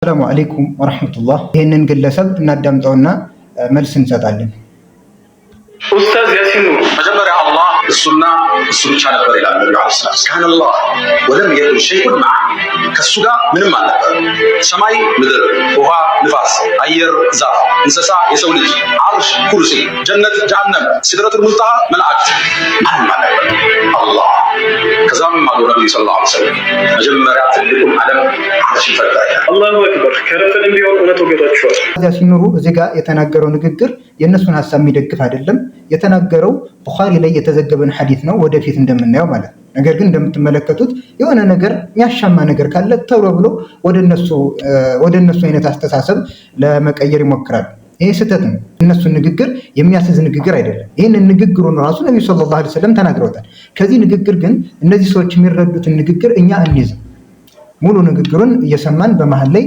ሰላሙ አለይኩም ወራህመቱላህ። ይህንን ግለሰብ እናዳምጠውና መልስ እንሰጣለን። ኡስታዝ ያሲን ኑሩ መጀመሪያ አላህ እሱና እሱ ብቻ ነበር ይላል ነብዩ አለይሂ ሰላም። ካነ አላህ ወለም የኩን ሸይኡን መዐ ከሱ ጋር ምንም አልነበረም። ሰማይ፣ ምድር፣ ውሃ፣ ንፋስ፣ አየር፣ ዛፍ፣ እንስሳ፣ የሰው ልጅ፣ አርሽ፣ ኩርሲ፣ ጀነት፣ ጀሃነም፣ ሲድረቱል ሙንተሃ፣ መላእክት ማንም አልነበረም። አላህ ከዛም አሉ ነብዩ ሰለላሁ ዐለይሂ ወሰለም መጀመሪያ ትልቁን ዓለም አርሽን ፈጠረ። አላሁ አክበር። ከረፈንም ቢሆን እውነት ወገዳችኋል። ያሲን ኑሩ እዚህ ጋር የተናገረው ንግግር የእነሱን ሀሳብ የሚደግፍ አይደለም። የተናገረው ቡኻሪ ላይ የተዘገበን ሐዲስ ነው፣ ወደፊት እንደምናየው ማለት ነው። ነገር ግን እንደምትመለከቱት የሆነ ነገር የሚያሻማ ነገር ካለ ተብሎ ብሎ ወደ እነሱ አይነት አስተሳሰብ ለመቀየር ይሞክራል። ይሄ ስህተት ነው። እነሱን ንግግር የሚያስዝ ንግግር አይደለም። ይህንን ንግግሩን ራሱ ነብዩ ሰለላሁ ዐለይሂ ወሰለም ተናግረውታል። ከዚህ ንግግር ግን እነዚህ ሰዎች የሚረዱትን ንግግር እኛ እንይዝም። ሙሉ ንግግሩን እየሰማን በመሀል ላይ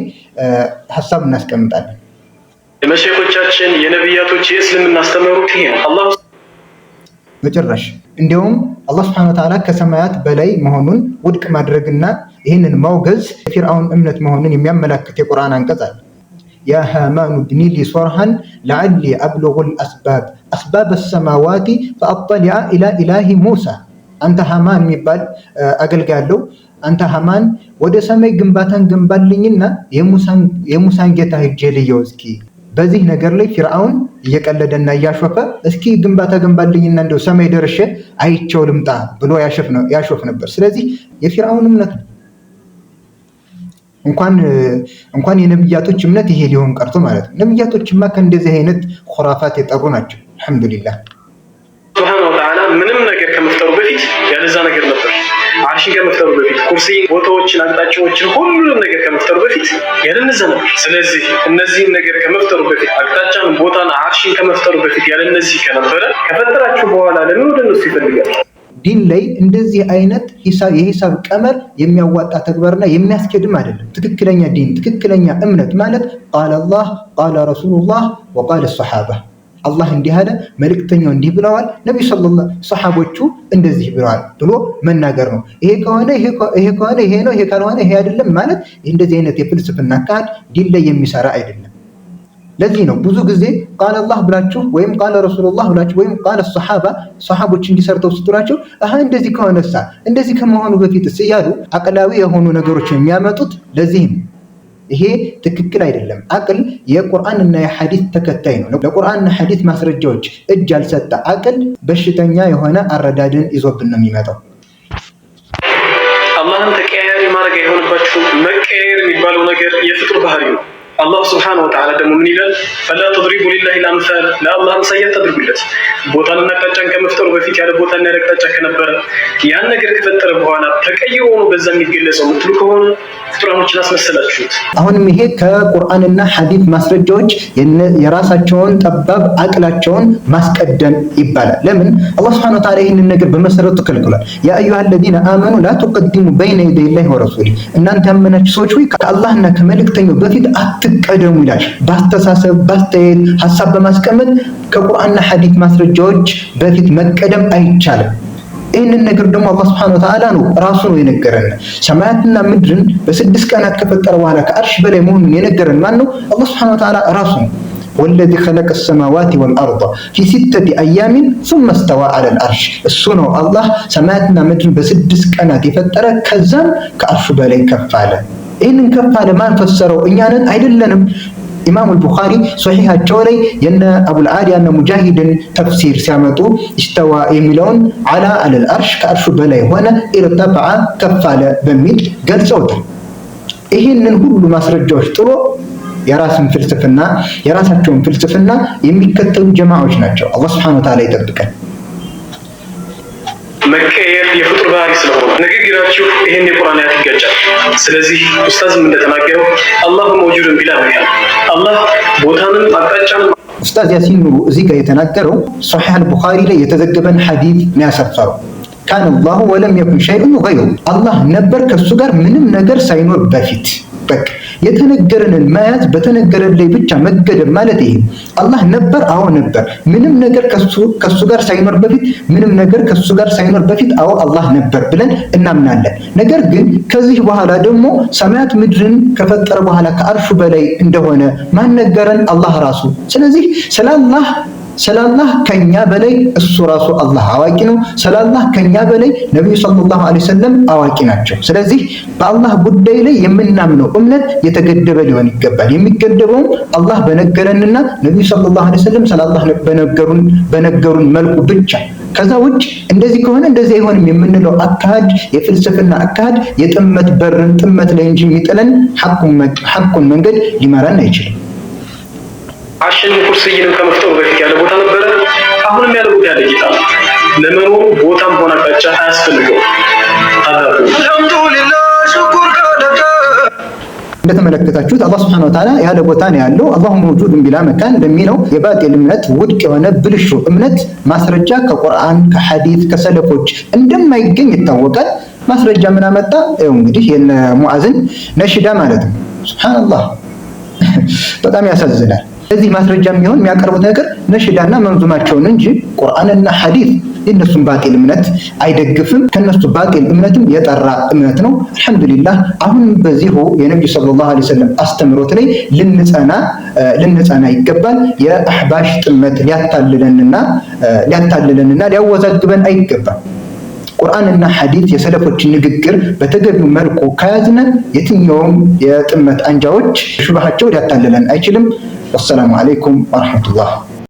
ሀሳብ እናስቀምጣለን። የመሸይኾቻችን የነቢያቶች የእስልምና አስተምህሮት ይሄ ነው። አላህ በጭራሽ እንዲያውም አላህ ሱብሓነሁ ወተዓላ ከሰማያት በላይ መሆኑን ውድቅ ማድረግና ይህንን ማውገዝ የፊርዓውን እምነት መሆኑን የሚያመላክት የቁርአን አንቀጽ አለ። ያ ሃማኑ ብኒ ሊ ሶርሐን ለዐሊ አብሉጉል አስባብ ሰማዋቲ ፈአጠሊዐ ኢላ ኢላሂ ሙሳ። አንተ ሃማን የሚባል አገልጋይ አለው። አንተ ሃማን ወደ ሰማይ ግንባታን ገንባልኝና የሙሳን ጌታ ሂጄ ልየው እስኪ። በዚህ ነገር ላይ ፊርዓውን እየቀለደና እያሾፈ እስኪ ግንባታ ገንባልኝና እንደው ሰማይ ደርሼ አይቼው ልምጣ ብሎ ያሾፍ ነበር። ስለዚህ የፊርዓውን እምነት ነው። እንኳን የነብያቶች እምነት ይሄ ሊሆን ቀርቶ ማለት ነው። ነብያቶችማ ከእንደዚህ አይነት ኹራፋት የጠሩ ናቸው። አልሐምዱሊላህ ሱብሃነሁ ወተዓላ ምንም ነገር ከመፍጠሩ በፊት ያለዛ ነገር ነበር። አርሽን ከመፍጠሩ በፊት ኩርሲን፣ ቦታዎችን፣ አቅጣጫዎችን ሁሉንም ነገር ከመፍጠሩ በፊት ያለነዛ ነበር። ስለዚህ እነዚህን ነገር ከመፍጠሩ በፊት አቅጣጫን፣ ቦታን፣ አርሽን ከመፍጠሩ በፊት ያለነዚህ ከነበረ ከፈጠራችሁ በኋላ ለምን ወደ እነሱ ይፈልጋል? ዲን ላይ እንደዚህ አይነት የሂሳብ ቀመር የሚያዋጣ ተግባርና የሚያስኬድም አይደለም። ትክክለኛ ዲን፣ ትክክለኛ እምነት ማለት ቃለ አላህ ቃለ ረሱሉላህ ወቃለ ሰሓባ። አላህ እንዲህ አለ፣ መልእክተኛው እንዲህ ብለዋል፣ ነቢ ሰሓቦቹ እንደዚህ ብለዋል ብሎ መናገር ነው። ይሄ ከሆነ ይሄ ነው፣ ይሄ ካልሆነ ይሄ አይደለም ማለት እንደዚህ አይነት የፍልስፍና አካሄድ ዲን ላይ የሚሰራ አይደለም። ለዚህ ነው ብዙ ጊዜ ቃለ አላህ ብላችሁ ወይም ቃለ ረሱሉላህ ብላችሁ ወይም ቃለ ሰሓቦች እንዲሰርተው ስትሏቸው እንደዚህ ከሆነሳ እንደዚህ ከመሆኑ በፊትስ እያሉ አቅላዊ የሆኑ ነገሮችን የሚያመጡት ለዚህ ነው። ይሄ ትክክል አይደለም። አቅል የቁርአንና የሐዲስ ተከታይ ነው። ለቁርአንና ሐዲስ ማስረጃዎች እጅ ያልሰጠ አቅል በሽተኛ የሆነ አረዳድን ይዞብን ነው የሚመጣው። አላህን ተቀያያሪ ማድረግ አይሆንባችሁ። መቀያየር የሚባለው ነገር የፍጡር ባህሪ ነው። አላህ ስብሓነሁ ወተዓላ ደግሞ ምን ይላል? ፈላ ተድሪቡ ሊላሂ ልአምሳል፣ ለአላህ አምሳያ ታድርጉለት። ቦታንና አቅጣጫን ከመፍጠሩ በፊት ያለ ቦታና ያለ አቅጣጫ ከነበረ ያን ነገር ከፈጠረ በኋላ ተቀይሮ ሆኖ በዛ የሚገለጸው ምትሉ ከሆነ ፍጡራኖችን አስመሰላችሁት። አሁንም ይሄ ከቁርአንና ሐዲስ ማስረጃዎች የራሳቸውን ጠባብ አቅላቸውን ማስቀደም ይባላል። ለምን? አላህ ስብሓነሁ ወተዓላ ይህንን ነገር በመሰረቱ ከልክሏል። ያ አዩሃ አለዚነ አመኑ ላ ቱቀዲሙ በይነ የደይ ላሂ ወረሱሊህ፣ እናንተ ያመናችሁ ሰዎች ሆይ ከአላህና ከመልእክተኛው በፊት አትቀደሙ ይላል። በአስተሳሰብ በአስተያየት ሀሳብ በማስቀመጥ ከቁርአንና ሐዲስ ማስረጃዎች በፊት መቀደም አይቻልም። ይህንን ነገር ደግሞ አላህ ሱብሓነሁ ወተዓላ ነው ራሱ ነው የነገረን። ሰማያትና ምድርን በ6 ቀናት ከፈጠረ በኋላ ከአርሽ በላይ መሆኑን የነገረን ማን ነው? አላህ ሱብሓነሁ ወተዓላ ራሱ ነው። ወለዚ ኸለቀ ሰማዋቲ ወልአርዳ ፊ 6 አያሚን ሱመ እስተዋ ዐለል አርሽ። እሱ ነው አላህ ሰማያትና ምድርን በ6 ቀናት የፈጠረ ከዛም ከአርሹ በላይ ከፍ አለ። ይህንን ከፍ አለ ማን ፈሰረው? እኛ ነን? አይደለንም። ኢማሙ አልቡኻሪ ሶሒሓቸው ላይ የነ አቡል ዓሊያ እና ሙጃሂድን ተፍሲር ሲያመጡ ኢስተዋ የሚለውን ዓላ ዐለል አርሽ ከአርሹ በላይ ሆነ፣ ኢርተፈዐ ከፍ አለ በሚል ገልጸውታል። ይህንን ሁሉ ማስረጃዎች ጥሎ የራሳቸውን ፍልስፍና የሚከተሉ ጀማዓዎች ናቸው። አላህ ሱብሓነሁ ወተዓላ ይጠብቀን። መቀየር የፍጡር ባህሪ ስለሆነ ንግግራችሁ ይሄን የቁርአን አያት ይጋጫል። ስለዚህ ኡስታዝም እንደተናገረው አላህ መውጁድን ቢላ ነው ያለው። አላህ ቦታንም አቅጣጫንም ኡስታዝ ያሲን ኑሩ እዚህ ጋር የተናገረው ሶሒሕ አልቡኻሪ ላይ የተዘገበን ሐዲስ ነው ያሰፈረው። ካነ አላሁ ወለም የኩን ሸይኡን ገይሩ፣ አላህ ነበር ከሱ ጋር ምንም ነገር ሳይኖር በፊት በቃ የተነገረንን መያዝ በተነገረን ላይ ብቻ መገደብ ማለት ይሄ አላህ ነበር፣ አዎ ነበር። ምንም ነገር ከሱ ጋር ሳይኖር በፊት ምንም ነገር ከሱ ጋር ሳይኖር በፊት አዎ አላህ ነበር ብለን እናምናለን። ነገር ግን ከዚህ በኋላ ደግሞ ሰማያት ምድርን ከፈጠረ በኋላ ከአርሹ በላይ እንደሆነ ማን ነገረን? አላህ ራሱ። ስለዚህ ስላላህ ከኛ በላይ እሱ ራሱ አላህ አዋቂ ነው። ስላላህ ከኛ በላይ ነብዩ ሰለላሁ ዐለይሂ ወሰለም አዋቂ ናቸው። ስለዚህ በአላህ ጉዳይ ላይ የምናምነው እምነት የተገደበ ሊሆን ይገባል። የሚገደበውም አላህ በነገረንና ነብዩ ሰለላሁ ዐለይሂ ወሰለም ስላላህ በነገሩን መልኩ ብቻ። ከዛ ውጭ እንደዚህ ከሆነ እንደዚህ አይሆንም የምንለው አካሄድ የፍልስፍና አካሄድ የጥመት በርን ጥመት ላይ እንጂ የሚጥለን ሐቁን መንገድ ሊመራን አይችልም። አሽን ኩርሲይንም ከመፍጠሩ በፊት ያለ ቦታ ነበረ። አሁንም ያለ ቦታ ያለ ጌታ ለመኖሩ ቦታም ሆነ አቅጣጫ አያስፈልገው። አልሐምዱሊላህ ሽኩር ካለከ እንደተመለከታችሁት አላህ Subhanahu Wa Ta'ala ያለ ቦታ ነው ያለው። አላሁ መውጁድን ቢላ መካን ለሚለው የባጢል እምነት ውድቅ የሆነ ብልሹ እምነት ማስረጃ ከቁርአን ከሐዲስ ከሰለፎች እንደማይገኝ ይታወቃል። ማስረጃ ምን አመጣ? ይኸው እንግዲህ የነ ሙአዝን ነሽዳ ማለት ነው። ሱብሃንአላህ በጣም ያሳዝናል። እዚህ ማስረጃ የሚሆን የሚያቀርቡት ነገር ነሽዳና መንዙማቸውን እንጂ ቁርአንና ሐዲስ የነሱን ባጢል እምነት አይደግፍም። ከነሱ ባጢል እምነትም የጠራ እምነት ነው። አልሐምዱሊላህ አሁን በዚሁ የነብዩ ሰለላሁ ዐለይሂ ወሰለም አስተምሮት ላይ ልንጸና ይገባል። የአህባሽ ጥመት ሊያታልለንና ሊያወዛግበን አይገባም። ቁርአንና ሐዲስ የሰለፎችን ንግግር በተገቢው መልኩ ከያዝነ የትኛውም የጥመት አንጃዎች ሹብሃቸው ሊያታልለን አይችልም። ወሰላሙ አለይኩም ወራህመቱላህ